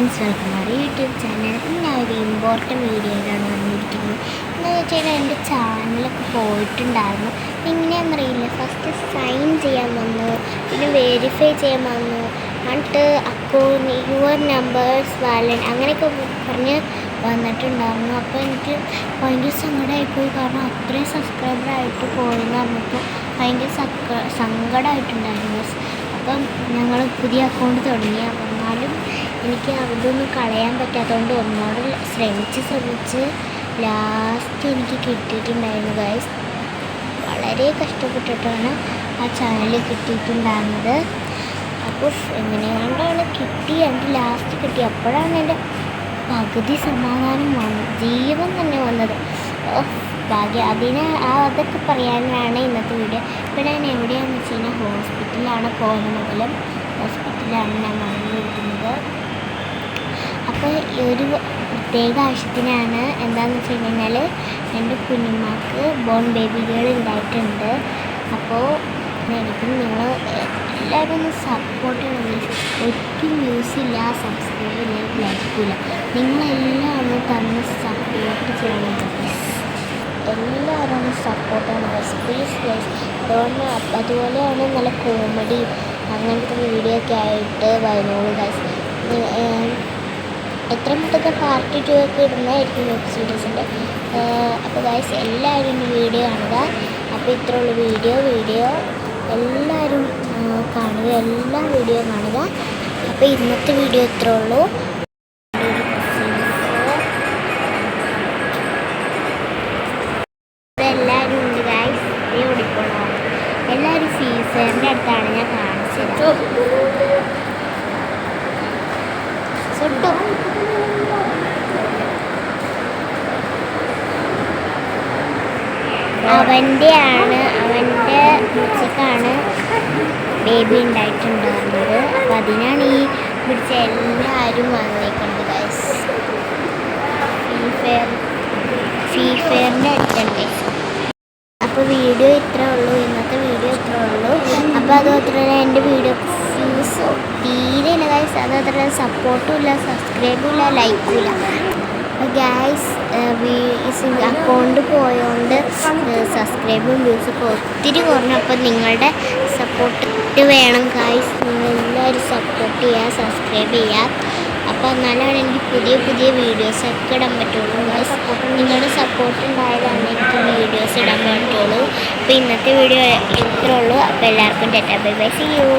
Friends, welcome our YouTube channel. ഞാൻ ഒരു important വീഡിയോയിലാണ് വന്നിരിക്കുന്നത്. എന്താണെന്ന് വെച്ചാൽ എൻ്റെ ചാനലൊക്കെ പോയിട്ടുണ്ടായിരുന്നു. എങ്ങനെയാണെന്നറിയില്ല. ഫസ്റ്റ് സൈൻ ചെയ്യാൻ വന്നു, പിന്നെ വെരിഫൈ ചെയ്യാൻ വന്നു, എന്നിട്ട് അക്കൗണ്ട് യുവർ നമ്പേഴ്സ് വാലറ്റ് അങ്ങനെയൊക്കെ പറഞ്ഞ് വന്നിട്ടുണ്ടായിരുന്നു. അപ്പോൾ എനിക്ക് ഭയങ്കര സങ്കടമായിപ്പോയി. കാരണം അത്രയും സബ്സ്ക്രൈബറായിട്ട് പോയെന്ന് പറഞ്ഞപ്പോൾ ഭയങ്കര സങ്കടമായിട്ടുണ്ടായിരുന്നു. അപ്പം ഞങ്ങൾ പുതിയ അക്കൗണ്ട് തുടങ്ങി. എന്നാലും എനിക്ക് അതൊന്നും കളയാൻ പറ്റാത്തതുകൊണ്ട് ഒന്നോട് ശ്രമിച്ച് ലാസ്റ്റ് എനിക്ക് കിട്ടിയിട്ടുണ്ടായിരുന്നു ഗൈസ്. വളരെ കഷ്ടപ്പെട്ടിട്ടാണ് ആ ചാനൽ കിട്ടിയിട്ടുണ്ടായിരുന്നത്. അപ്പോൾ എങ്ങനെയാണ്ടാണ് എൻ്റെ ലാസ്റ്റ് കിട്ടി. അപ്പോഴാണ് എൻ്റെ പകുതി സമാധാനം വന്നത്, ജീവൻ തന്നെ വന്നത്. ഭാഗ്യം. അതൊക്കെ പറയാനാണ് ഇന്നത്തെ വീഡിയോ. ഇപ്പോൾ ഞാൻ എവിടെയാണെന്ന് വെച്ച് കഴിഞ്ഞാൽ ഹോസ്പിറ്റലിലാണ്, കോതമംഗലം ഹോസ്പിറ്റലിലാണ് ഞാൻ വന്നിരിക്കുന്നത്. അപ്പോൾ ഈ ഒരു പ്രത്യേക ആവശ്യത്തിനാണ്. എന്താണെന്ന് വെച്ച് കഴിഞ്ഞാൽ എൻ്റെ കുഞ്ഞുമ്മക്ക് ബോൺ ബേബികൾ ഉണ്ടായിട്ടുണ്ട്. അപ്പോൾ എനിക്കും നിങ്ങൾ എല്ലാവരും ഒന്ന് സപ്പോർട്ട് ചെയ്യണം. ഒരിക്കലും യൂസില്ല, സബ്സ്ക്രൈബ് ഇല്ല, ലൈക്കില്ല. നിങ്ങളെല്ലാം ഒന്ന് തന്ന് സപ്പോർട്ട് ചെയ്യണം. എല്ലാവരും ഒന്ന് സപ്പോർട്ടാണ് പ്ലീസ് ഗൈസ്. അതുപോലെയാണ് നല്ല കോമഡി അങ്ങനത്തെ വീഡിയോ ഒക്കെ ആയിട്ട് വരുന്നുള്ളൂ ഗൈസ്. എത്രയും പെട്ടെന്ന് പാർട്ട് 2 ഒക്കെ ഇടുന്നതായിരിക്കും വെബ് സീരീസിൻ്റെ. അപ്പോൾ ഗൈസ് എല്ലാവരും ഈ വീഡിയോ കാണുക. അപ്പോൾ ഇത്രയുള്ള വീഡിയോ എല്ലാവരും കാണുക, എല്ലാ വീഡിയോ കാണുക. അപ്പോൾ ഇന്നത്തെ വീഡിയോ ഇത്രേ ഉള്ളൂ. എല്ലാവരും ഉണ്ട് ഗൈസ്. ഓടിക്കോളാം. എല്ലാവരും ഫീസറിൻ്റെ അടുത്താണ് ഞാൻ കാണിച്ചത്. സുട്ടു അവൻ്റെ ഉച്ചക്കാണ് ബേബി ഉണ്ടായിട്ടുണ്ടായിരുന്നത്. അപ്പം അതിനാണ് ഈ പിടിച്ച എല്ലാവരും വന്നേക്കുന്നത് ഗൈസ്. ഫ്രീ ഫയറിൻ്റെ അടുത്തുണ്ട്. അപ്പോൾ വീഡിയോ ഇത്രേ ഉള്ളൂ, ഇന്നത്തെ വീഡിയോ ഇത്രേ ഉള്ളൂ. അപ്പോൾ അതുമാത്രമല്ല എൻ്റെ വീഡിയോ വ്യൂസ് തീരെ ഇല്ല ഗൈസ്. അതുമാത്രമല്ല സപ്പോർട്ടും ഇല്ല, സബ്സ്ക്രൈബും ഇല്ല, ലൈക്കും ഇല്ല. അപ്പോൾ ഗൈസ് അക്കൗണ്ട് പോയതുകൊണ്ട് സബ്സ്ക്രൈബും വ്യൂസൊക്കെ ഒത്തിരി കുറഞ്ഞു. അപ്പോൾ നിങ്ങളുടെ സപ്പോർട്ട് വേണം ഗൈസ്. നിങ്ങളെല്ലാവരും സപ്പോർട്ട് ചെയ്യുക, സബ്സ്ക്രൈബ് ചെയ്യുക. അപ്പോൾ എന്നാലാണ് എനിക്ക് പുതിയ വീഡിയോസൊക്കെ ഇടാൻ പറ്റുള്ളൂ ഗൈസ്. നിങ്ങളുടെ സപ്പോർട്ട് ഉണ്ടായതാണ് എനിക്ക് വീഡിയോസ് ഇടാൻ പറ്റുള്ളൂ. അപ്പോൾ ഇന്നത്തെ വീഡിയോ ഇത്രേ ഉള്ളൂ. അപ്പോൾ എല്ലാവർക്കും tata bye bye, see U.